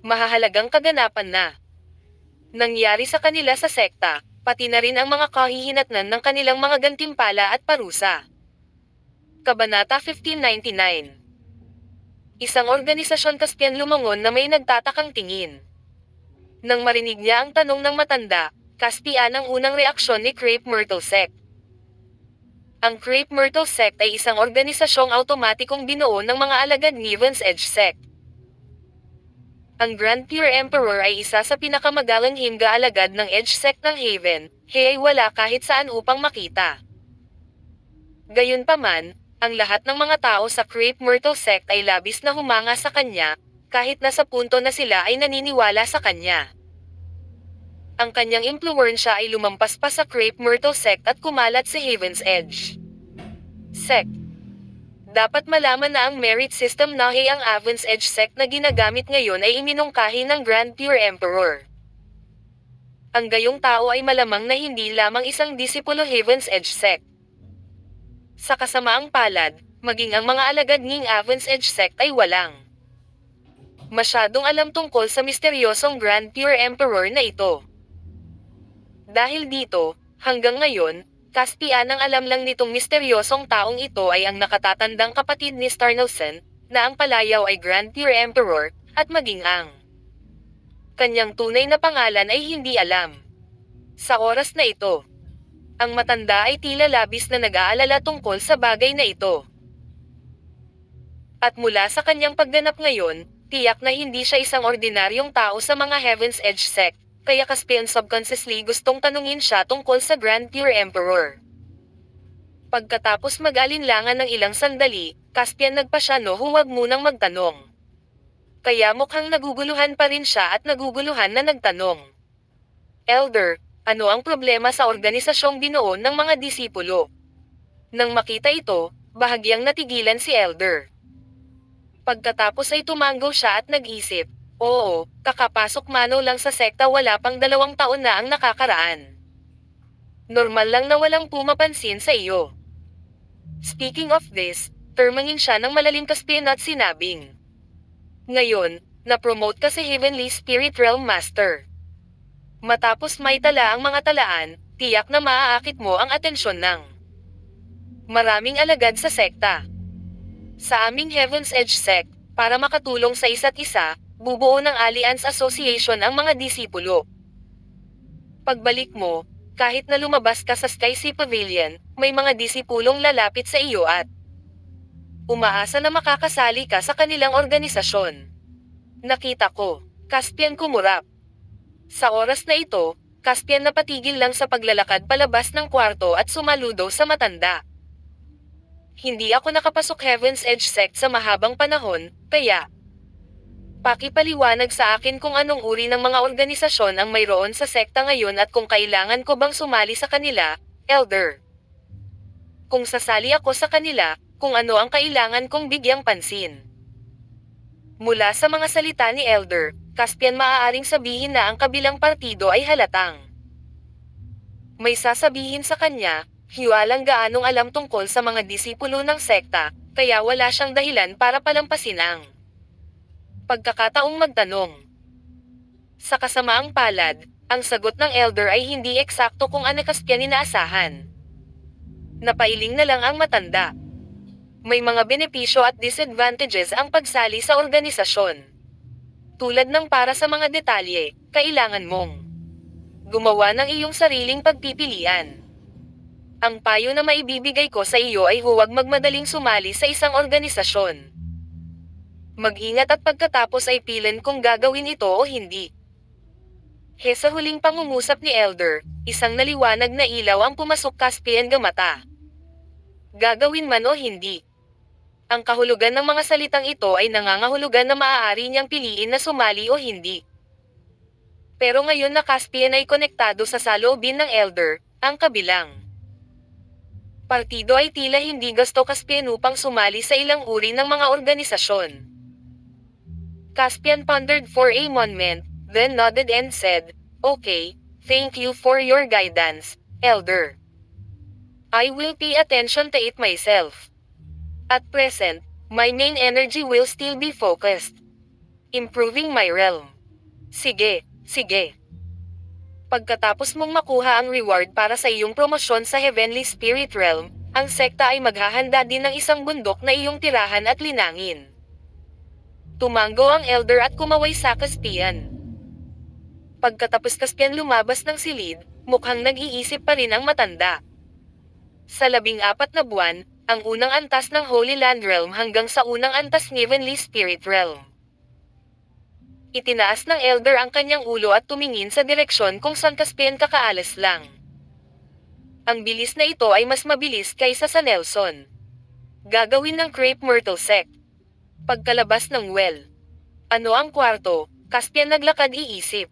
mahahalagang kaganapan na nangyari sa kanila sa sekta, pati na rin ang mga kahihinatnan ng kanilang mga gantimpala at parusa. Kabanata 1599. Isang organisasyon Caspian lumangon na may nagtatakang tingin. Nang marinig niya ang tanong ng matanda, Caspian ang unang reaksyon ni Crepe Myrtle Sect. Ang Crepe Myrtle Sect ay isang organisasyong automatikong binuo ng mga alagad ng Heaven's Edge Sect. Ang Grand Pure Emperor ay isa sa pinakamagalang himga alagad ng Edge Sect ng Haven, kaya ay wala kahit saan upang makita. Gayunpaman, ang lahat ng mga tao sa Crepe Myrtle Sect ay labis na humanga sa kanya, kahit nasa punto na sila ay naniniwala sa kanya. Ang kanyang impluwensya ay lumampas pa sa Crepe Myrtle Sect at kumalat sa Haven's Edge Sect. Dapat malaman na ang merit system na ang Avon's Edge Sect na ginagamit ngayon ay iminungkahi ng Grand Pure Emperor. Ang gayong tao ay malamang na hindi lamang isang disipulo Haven's Edge Sect. Sa kasamaang palad, maging ang mga alagad ng Avon's Edge Sect ay walang masyadong alam tungkol sa misteryosong Grand Pure Emperor na ito. Dahil dito, hanggang ngayon, Caspian ang alam lang nitong misteryosong taong ito ay ang nakatatandang kapatid ni Starnelson, na ang palayaw ay Grand Pure Emperor, at maging ang kanyang tunay na pangalan ay hindi alam. Sa oras na ito, ang matanda ay tila labis na nag-aalala tungkol sa bagay na ito. At mula sa kanyang pagganap ngayon, tiyak na hindi siya isang ordinaryong tao sa mga Heaven's Edge Sect. Kaya Caspian subconsciously gustong tanungin siya tungkol sa Grand Pure Emperor. Pagkatapos mag-alinlangan ng ilang sandali, Caspian nagpasya no huwag munang magtanong. Kaya mukhang naguguluhan pa rin siya at naguguluhan na nagtanong. Elder, ano ang problema sa organisasyong binuo ng mga disipulo? Nang makita ito, bahagyang natigilan si Elder. Pagkatapos ay tumango siya at nag-isip. Oo, kakapasok mano lang sa sekta wala pang 2 taon na ang nakakaraan. Normal lang na walang pumapansin sa iyo. Speaking of this, termangin siya ng malalim Caspian at sinabing, ngayon, na-promote ka si Heavenly Spirit Realm Master. Matapos may tala ang mga talaan, tiyak na maaakit mo ang atensyon ng maraming alagad sa sekta. Sa aming Heaven's Edge sect, para makatulong sa isa't isa, bubuo ng Alliance Association ang mga disipulo. Pagbalik mo, kahit na lumabas ka sa Sky Sea Pavilion, may mga disipulong lalapit sa iyo at umaasa na makakasali ka sa kanilang organisasyon. Nakita ko, Caspian kumurap. Sa oras na ito, Caspian napatigil lang sa paglalakad palabas ng kwarto at sumaludo sa matanda. Hindi ako nakapasok Heaven's Edge sect sa mahabang panahon, kaya pakipaliwanag sa akin kung anong uri ng mga organisasyon ang mayroon sa sekta ngayon at kung kailangan ko bang sumali sa kanila, Elder. Kung sasali ako sa kanila, kung ano ang kailangan kong bigyang pansin. Mula sa mga salita ni Elder, Caspian maaaring sabihin na ang kabilang partido ay halatang may sasabihin sa kanya, hiwalang gaanong alam tungkol sa mga disipulo ng sekta, kaya wala siyang dahilan para palampasin ang pagkakataong magtanong. Sa kasamaang palad, ang sagot ng Elder ay hindi eksakto kung ano Caspian inaasahan. Napailing na lang ang matanda. May mga benepisyo at disadvantages ang pagsali sa organisasyon. Tulad ng para sa mga detalye, kailangan mong gumawa ng iyong sariling pagpipilian. Ang payo na maibibigay ko sa iyo ay huwag magmadaling sumali sa isang organisasyon. Mag-ingat at pagkatapos ay pilin kung gagawin ito o hindi. Sa huling pangungusap ni Elder, isang naliwanag na ilaw ang pumasok Caspian mata. Gagawin man o hindi. Ang kahulugan ng mga salitang ito ay nangangahulugan na maaari niyang piliin na sumali o hindi. Pero ngayon na Caspian ay konektado sa saloobin ng Elder, ang kabilang partido ay tila hindi gusto Caspian upang sumali sa ilang uri ng mga organisasyon. Caspian pondered for a moment, then nodded and said, "Okay, thank you for your guidance, Elder. I will pay attention to it myself. At present, my main energy will still be focused improving my realm." Sige. Sige. Pagkatapos mong makuha ang reward para sa iyong promosyon sa Heavenly Spirit Realm, ang sekta ay maghahanda din ng isang bundok na iyong tirahan at linangin. Tumango ang Elder at kumaway sa Caspian. Pagkatapos Caspian lumabas ng silid, mukhang nag-iisip pa rin ang matanda. Sa 14 na buwan, ang unang antas ng Holy Land Realm hanggang sa unang antas ng Heavenly Spirit Realm. Itinaas ng Elder ang kanyang ulo at tumingin sa direksyon kung saan Caspian kakaalas lang. Ang bilis na ito ay mas mabilis kaysa sa Nelson. Gagawin ng Crepe Myrtle Sect. Pagkalabas ng well. Ano ang kwarto? Caspian naglakad iisip.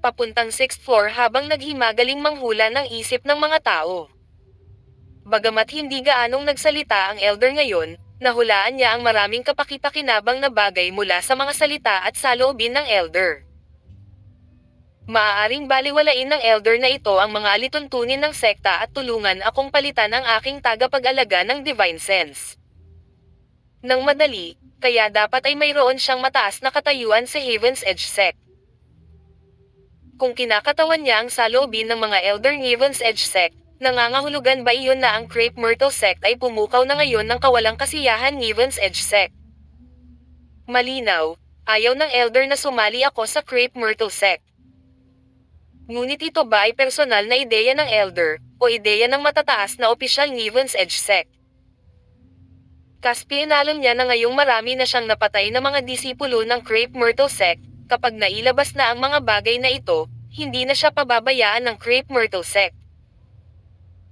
Papuntang 6th floor habang naghimagaling manghula ng isip ng mga tao. Bagamat hindi gaanong nagsalita ang Elder ngayon, nahulaan niya ang maraming kapakipakinabang na bagay mula sa mga salita at saloobin ng Elder. Maaaring baliwalain ng Elder na ito ang mga alituntunin ng sekta at tulungan akong palitan ang aking tagapag-alaga ng Divine Sense. Nang madali, kaya dapat ay mayroon siyang mataas na katayuan sa Heaven's Edge sect. Kung kinakatawan niya ang saloobin ng mga Elder ng Heaven's Edge sect, nangangahulugan ba iyon na ang Crepe Myrtle sect ay pumukaw na ngayon ng kawalang kasiyahan ng Heaven's Edge sect? Malinaw, ayaw ng Elder na sumali ako sa Crepe Myrtle sect. Ngunit ito ba ay personal na ideya ng Elder, o ideya ng matataas na opisyal ng Heaven's Edge sect? Caspian alam niya na ngayong marami na siyang napatay na mga disipulo ng Crepe Myrtle sect, kapag nailabas na ang mga bagay na ito, hindi na siya pababayaan ng Crepe Myrtle sect.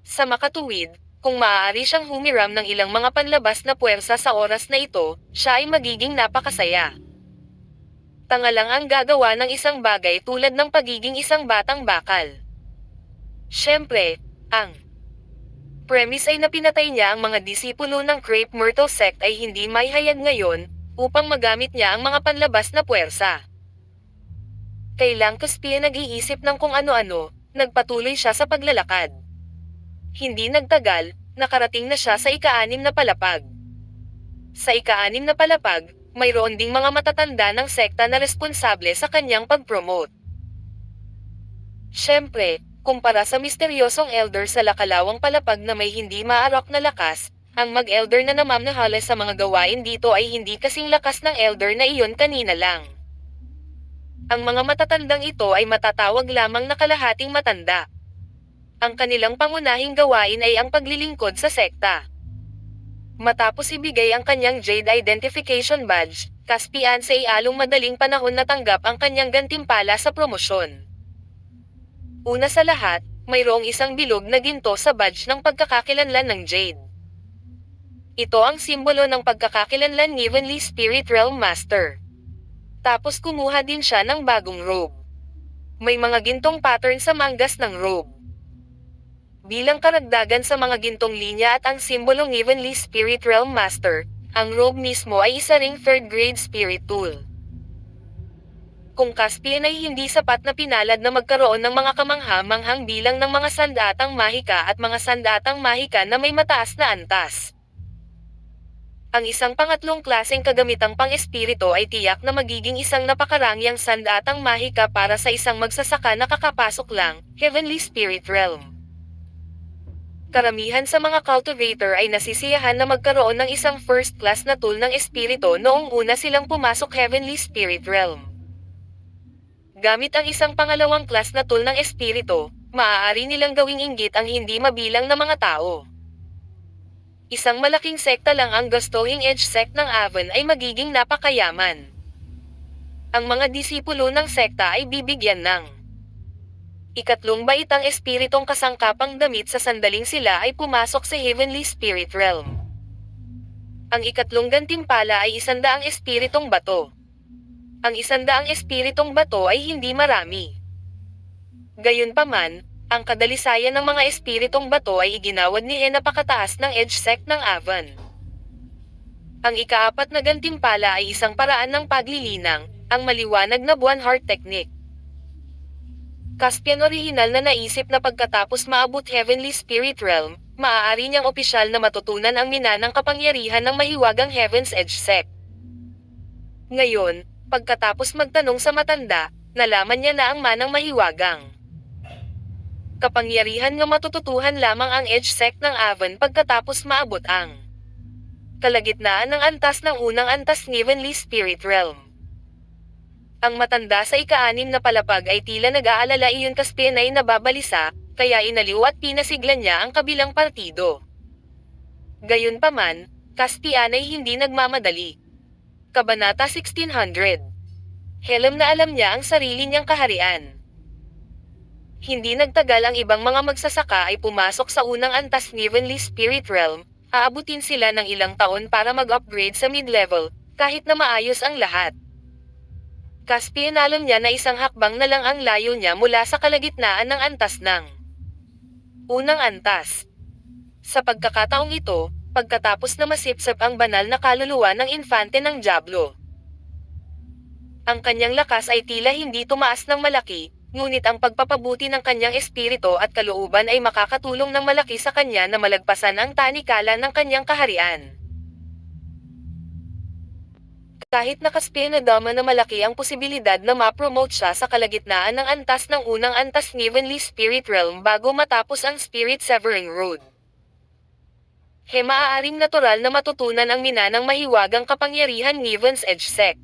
Sa makatuwid, kung maaari siyang humiram ng ilang mga panlabas na puwersa sa oras na ito, siya ay magiging napakasaya. Tanga lang ang gagawa ng isang bagay tulad ng pagiging isang batang bakal. Siyempre, ang premise ay napinatay niya ang mga disipulo ng Crepe Myrtle sect ay hindi may hayag ngayon, upang magamit niya ang mga panlabas na puwersa. Kailang Caspian nag-iisip ng kung ano-ano, nagpatuloy siya sa paglalakad. Hindi nagtagal, nakarating na siya sa ika-6 na palapag. Sa ika-6 na palapag, mayroon ding mga matatanda ng sekta na responsable sa kanyang pag-promote. Siyempre, kumpara sa misteryosong elder sa lakalawang palapag na may hindi maarok na lakas, ang mag-elder na namamahala sa mga gawain dito ay hindi kasing lakas ng elder na iyon kanina lang. Ang mga matatandang ito ay matatawag lamang na kalahating matanda. Ang kanilang pangunahing gawain ay ang paglilingkod sa sekta. Matapos ibigay ang kanyang Jade Identification Badge, Caspian sa ialong madaling panahon natanggap ang kanyang gantimpala sa promosyon. Una sa lahat, mayroong isang bilog na ginto sa badge ng pagkakakilanlan ng Jade. Ito ang simbolo ng pagkakakilanlan ni Heavenly Spirit Realm Master. Tapos kumuha din siya ng bagong robe. May mga gintong pattern sa mangas ng robe. Bilang karagdagan sa mga gintong linya at ang simbolong Heavenly Spirit Realm Master, ang robe mismo ay isa ring 3rd grade spirit tool. Kung Caspian ay hindi sapat na pinalad na magkaroon ng mga kamangha-manghang bilang ng mga sandatang mahika at mga sandatang mahika na may mataas na antas. Ang isang pangatlong klaseng kagamitang pang-espirito ay tiyak na magiging isang napakarangyang sandatang mahika para sa isang magsasaka na kakapasok lang, Heavenly Spirit Realm. Karamihan sa mga cultivator ay nasisiyahan na magkaroon ng isang first class na tool ng espirito noong una silang pumasok Heavenly Spirit Realm. Gamit ang isang pangalawang class na tool ng espirito, maaari nilang gawing inggit ang hindi mabilang na mga tao. Isang malaking sekta lang ang gustuhing edge sect ng Avon ay magiging napakayaman. Ang mga disipulo ng sekta ay bibigyan ng ikatlong baitang espiritong kasangkapang damit sa sandaling sila ay pumasok sa Heavenly Spirit Realm. Ang ikatlong gantimpala ay 100 espiritong bato. Ang 100 espiritong bato ay hindi marami. Gayunpaman, ang kadalisayan ng mga espiritong bato ay iginawad ni napakataas ng edge sect ng Avon. Ang ika-4 na gantimpala ay isang paraan ng paglilinang, ang maliwanag na buwan heart technique. Caspian orihinal na naisip na pagkatapos maabot Heavenly Spirit Realm, maaari niyang opisyal na matutunan ang minanang kapangyarihan ng mahiwagang Heaven's Edge Sect. Ngayon, pagkatapos magtanong sa matanda, nalaman niya na ang manang mahiwagang kapangyarihan nga matututuhan lamang ang Edge Sect ng Avon pagkatapos maabot ang kalagitnaan ng antas ng unang antas ng Heavenly Spirit Realm. Ang matanda sa ika-6 na palapag ay tila nag-aalala iyon Caspian ay nababalisa, kaya inaliw at pinasiglan niya ang kabilang partido. Gayunpaman, Caspian ay hindi nagmamadali. Kabanata 1600. Alam na alam niya ang sarili niyang kaharian. Hindi nagtagal ang ibang mga magsasaka ay pumasok sa unang antas ng Heavenly Spirit Realm, aabutin sila ng ilang taon para mag-upgrade sa mid-level, kahit na maayos ang lahat. Caspian alam niya na isang hakbang na lang ang layo niya mula sa kalagitnaan ng antas ng unang antas. Sa pagkakataong ito, pagkatapos na masipsap ang banal na kaluluwa ng infante ng Diablo, ang kanyang lakas ay tila hindi tumaas ng malaki, ngunit ang pagpapabuti ng kanyang espiritu at kalooban ay makakatulong ng malaki sa kanya na malagpasan ang tanikala ng kanyang kaharian. Kahit nakaspin na dama na malaki ang posibilidad na ma-promote siya sa kalagitnaan ng antas ng unang antas ng Heavenly Spirit Realm bago matapos ang Spirit Severing Road. Maaaring natural na matutunan ang minanang mahiwagang kapangyarihan ng Heaven's Edge Sect.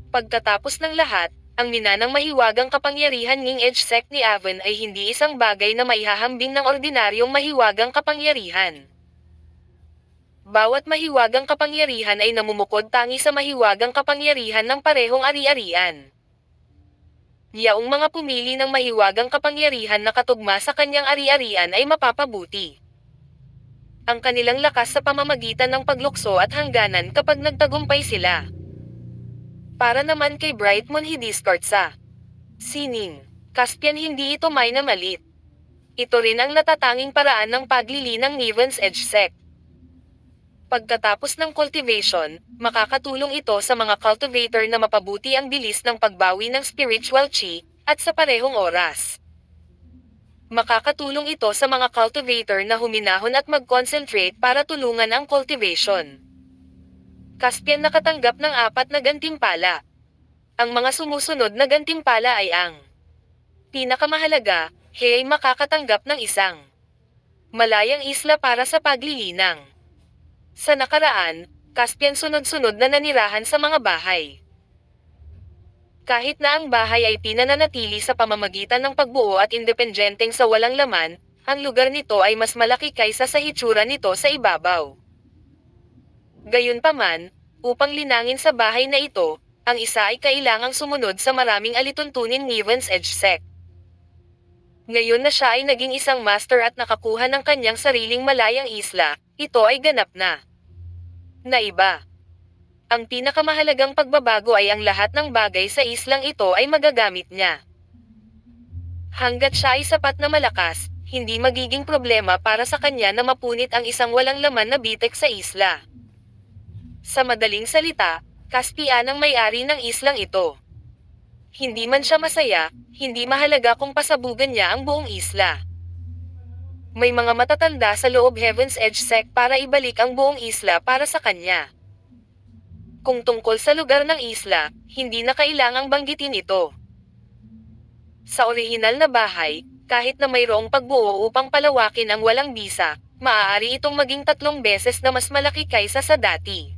Pagkatapos ng lahat, ang minanang mahiwagang kapangyarihan ng Edge Sect ni Avon ay hindi isang bagay na maihahambing ng ordinaryong mahiwagang kapangyarihan. Bawat mahiwagang kapangyarihan ay namumukod tangi sa mahiwagang kapangyarihan ng parehong ari-arian. Yaong mga pumili ng mahiwagang kapangyarihan na katugma sa kanyang ari-arian ay mapapabuti ang kanilang lakas sa pamamagitan ng paglukso at hangganan kapag nagtagumpay sila. Para naman kay Brightmoon Hidiscard sa sining, Caspian hindi ito may na malit. Ito rin ang natatanging paraan ng paglilinang ng Heaven's Edge Sect. Pagkatapos ng cultivation, makakatulong ito sa mga cultivator na mapabuti ang bilis ng pagbawi ng spiritual chi, at sa parehong oras. Makakatulong ito sa mga cultivator na huminahon at mag-concentrate para tulungan ang cultivation. Caspian nakatanggap ng 4 na gantimpala. Ang mga sumusunod na gantimpala ay ang pinakamahalaga, He ay makakatanggap ng isang malayang isla para sa paglilinang. Sa nakaraan, Caspian sunod-sunod na nanirahan sa mga bahay. Kahit na ang bahay ay pinananatili sa pamamagitan ng pagbuo at independenteng sa walang laman, ang lugar nito ay mas malaki kaysa sa hitsura nito sa ibabaw. Gayunpaman, upang linangin sa bahay na ito, ang isa ay kailangang sumunod sa maraming alituntunin ni Evans Edge Sect. Ngayon na siya ay naging isang master at nakakuha ng kanyang sariling malayang isla, ito ay ganap na iba. Ang pinakamahalagang pagbabago ay ang lahat ng bagay sa islang ito ay magagamit niya. Hanggat siya ay sapat na malakas, hindi magiging problema para sa kanya na mapunit ang isang walang laman na bitek sa isla. Sa madaling salita, Caspian ang may-ari ng islang ito. Hindi man siya masaya, hindi mahalaga kung pasabugan niya ang buong isla. May mga matatanda sa loob Heaven's Edge Sect para ibalik ang buong isla para sa kanya. Kung tungkol sa lugar ng isla, hindi na kailangang banggitin ito. Sa orihinal na bahay, kahit na mayroong pagbuo upang palawakin ang walang bisa, maaari itong maging 3 beses na mas malaki kaysa sa dati.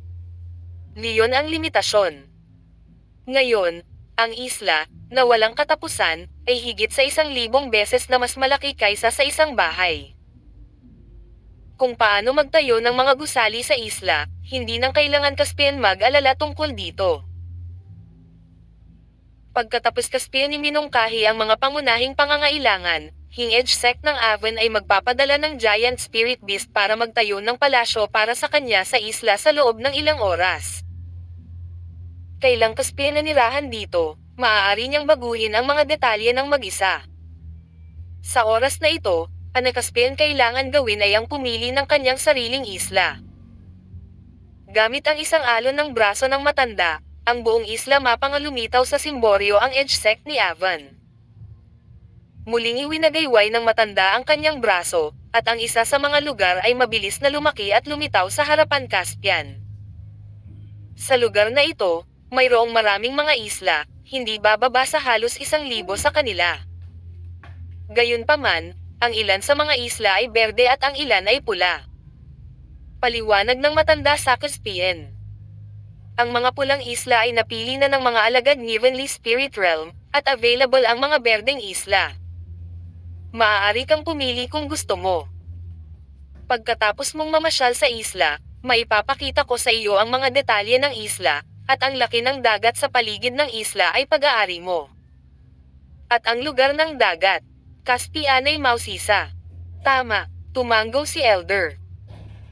Liyon ang limitasyon. Ngayon, ang isla, na walang katapusan, ay higit sa 1,000 beses na mas malaki kaysa sa isang bahay. Kung paano magtayo ng mga gusali sa isla, hindi nang kailangan Caspian mag-alala tungkol dito. Pagkatapos Caspian minungkahi ang mga pangunahing pangangailangan, Hing Edge Sect ng Avon ay magpapadala ng Giant Spirit Beast para magtayo ng palasyo para sa kanya sa isla sa loob ng ilang oras. Kailang Caspian nanirahan dito, maaari niyang baguhin ang mga detalye ng mag-isa. Sa oras na ito, ang Caspian kailangan gawin ay ang pumili ng kanyang sariling isla. Gamit ang isang alon ng braso ng matanda, ang buong isla mapangalumitaw sa simboryo ang Edge Sect ni Avon. Muling iwinagayway ng matanda ang kanyang braso, at ang isa sa mga lugar ay mabilis na lumaki at lumitaw sa harapan Caspian. Sa lugar na ito, mayroong maraming mga isla, hindi bababa sa halos 1,000 sa kanila. Gayunpaman, ang ilan sa mga isla ay berde at ang ilan ay pula. Paliwanag ng matanda sa Caspian. Ang mga pulang isla ay napili na ng mga alagad ng Heavenly Spirit Realm, at available ang mga berdeng isla. Maaari kang pumili kung gusto mo. Pagkatapos mong mamasyal sa isla, maipapakita ko sa iyo ang mga detalye ng isla, at ang laki ng dagat sa paligid ng isla ay pag-aari mo. At ang lugar ng dagat, Caspian ay mausisa. Tama, tumanggo si Elder.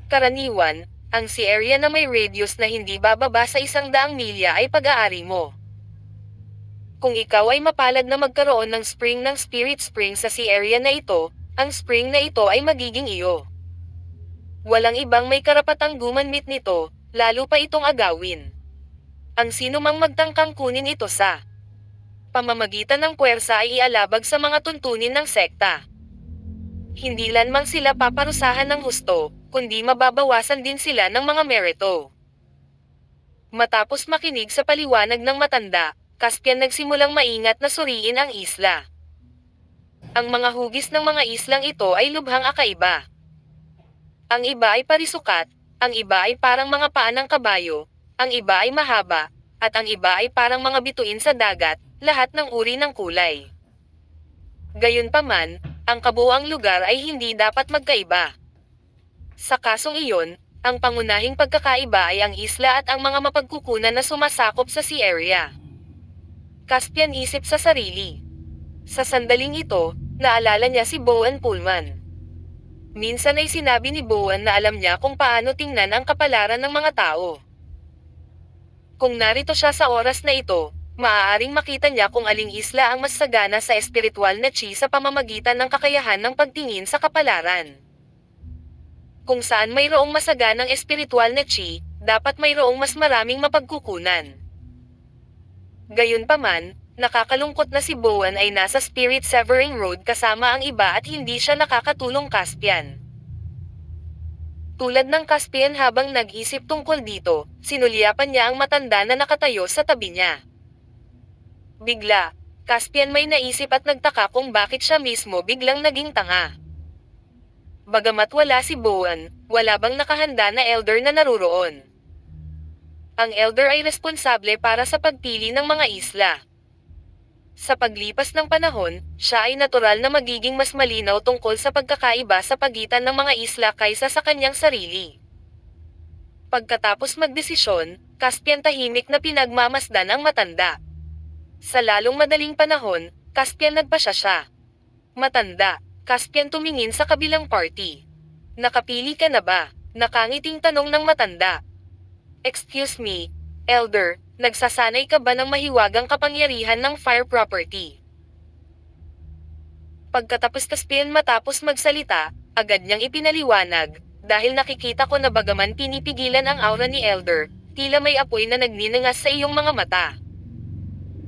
Karaniwan, ang sea area na may radius na hindi bababa sa 100 milya ay pag-aari mo. Kung ikaw ay mapalad na magkaroon ng Spirit Spring sa sea area na ito, ang spring na ito ay magiging iyo. Walang ibang may karapatang gumanmit nito, lalo pa itong agawin. Ang sino mang magtangkang kunin ito sa pamamagitan ng puwersa ay ialabag sa mga tuntunin ng sekta. Hindi lamang sila paparusahan ng husto, kundi mababawasan din sila ng mga merito. Matapos makinig sa paliwanag ng matanda, Caspian nagsimulang maingat na suriin ang isla. Ang mga hugis ng mga islang ito ay lubhang kakaiba. Ang iba ay parisukat, ang iba ay parang mga paa ng kabayo, ang iba ay mahaba, at ang iba ay parang mga bituin sa dagat, lahat ng uri ng kulay. Gayunpaman, ang kabuuang lugar ay hindi dapat magkaiba. Sa kasong iyon, ang pangunahing pagkakaiba ay ang isla at ang mga mapagkukunan na sumasakop sa sea area. Caspian isip sa sarili. Sa sandaling ito, naalala niya si Bowen Pullman. Minsan ay sinabi ni Bowen na alam niya kung paano tingnan ang kapalaran ng mga tao. Kung narito siya sa oras na ito, maaaring makita niya kung aling isla ang mas sagana sa espiritual na chi sa pamamagitan ng kakayahan ng pagtingin sa kapalaran. Kung saan mayroong masaganang espiritual na chi, dapat mayroong mas maraming mapagkukunan. Gayunpaman, Nakakalungkot na si Bowen ay nasa Spirit Severing Road kasama ang iba at hindi siya nakakatulong Caspian. Tulad ng Caspian habang nag-isip tungkol dito, sinulyapan niya ang matanda na nakatayo sa tabi niya. Bigla, Caspian may naisip at nagtaka kung bakit siya mismo biglang naging tanga. Bagamat wala si Bowen, wala bang nakahanda na elder na naruroon? Ang elder ay responsable para sa pagpili ng mga isla. Sa paglipas ng panahon, siya ay natural na magiging mas malinaw tungkol sa pagkakaiba sa pagitan ng mga isla kaysa sa kanyang sarili. Pagkatapos magdesisyon, Caspian tahimik na pinagmamasdan ang matanda. Sa lalong madaling panahon, Caspian nagpasya siya. Matanda, Caspian tumingin sa kabilang party. Nakapili ka na ba? Nakangiting tanong ng matanda. Excuse me, Elder, nagsasanay ka ba ng mahiwagang kapangyarihan ng fire property? Pagkatapos Caspian matapos magsalita, agad niyang ipinaliwanag, dahil nakikita ko na bagaman pinipigilan ang aura ni Elder, tila may apoy na nagniningas sa iyong mga mata.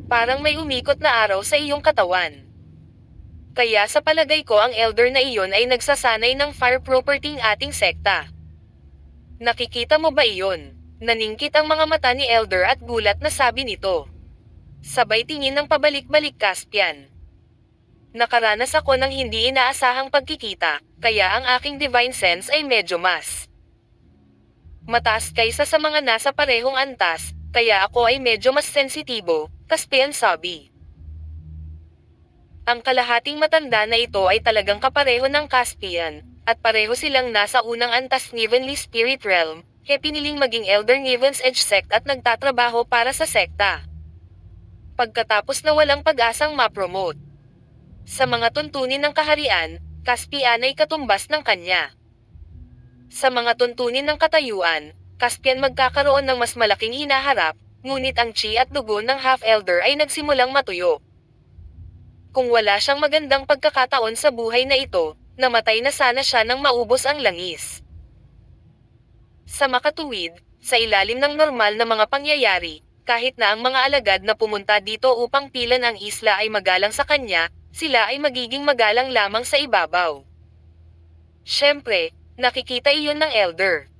Parang may umikot na araw sa iyong katawan. Kaya sa palagay ko ang Elder na iyon ay nagsasanay ng fire property ng ating sekta. Nakikita mo ba iyon? Naningkit ang mga mata ni Elder at gulat na sabi nito. Sabay tingin ng pabalik-balik Caspian. Nakaranas ako ng hindi inaasahang pagkikita, kaya ang aking divine sense ay medyo mas mataas kaysa sa mga nasa parehong antas, kaya ako ay medyo mas sensitibo, Caspian sabi. Ang kalahating matanda na ito ay talagang kapareho ng Caspian, at pareho silang nasa unang antas Heavenly Spirit Realm, kaya piniling maging Elder Heaven's Edge Sect at nagtatrabaho para sa sekta. Pagkatapos na walang pag-asang ma-promote sa mga tuntunin ng kaharian, Caspian ay katumbas ng kanya. Sa mga tuntunin ng katayuan, Caspian magkakaroon ng mas malaking hinaharap, ngunit ang chi at dugo ng half-elder ay nagsimulang matuyo. Kung wala siyang magandang pagkakataon sa buhay na ito, namatay na sana siya nang maubos ang langis. Sa makatuwid, sa ilalim ng normal na mga pangyayari, kahit na ang mga alagad na pumunta dito upang pilan ang isla ay magalang sa kanya, sila ay magiging magalang lamang sa ibabaw. Siyempre, nakikita iyon ng elder.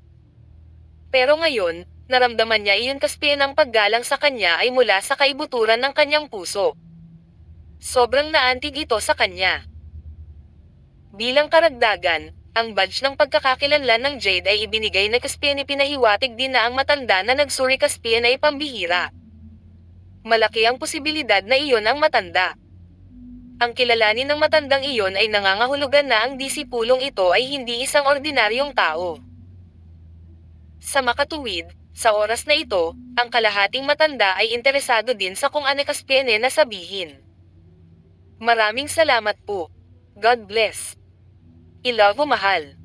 Pero ngayon, naramdaman niya iyon Caspian ang paggalang sa kanya ay mula sa kaibuturan ng kanyang puso. Sobrang naantig ito sa kanya. Bilang karagdagan, ang badge ng pagkakakilanlan ng Jade ay ibinigay na Caspian. Ipinahiwatig din na ang matanda na nagsuri Caspian ay pambihira. Malaki ang posibilidad na iyon ang matanda. Ang kilalanin ng matandang iyon ay nangangahulugan na ang disipulong ito ay hindi isang ordinaryong tao. Sa makatuwid, sa oras na ito, ang kalahating matanda ay interesado din sa kung ano Caspian na sabihin. Maraming salamat po. God bless. I love mo mahal.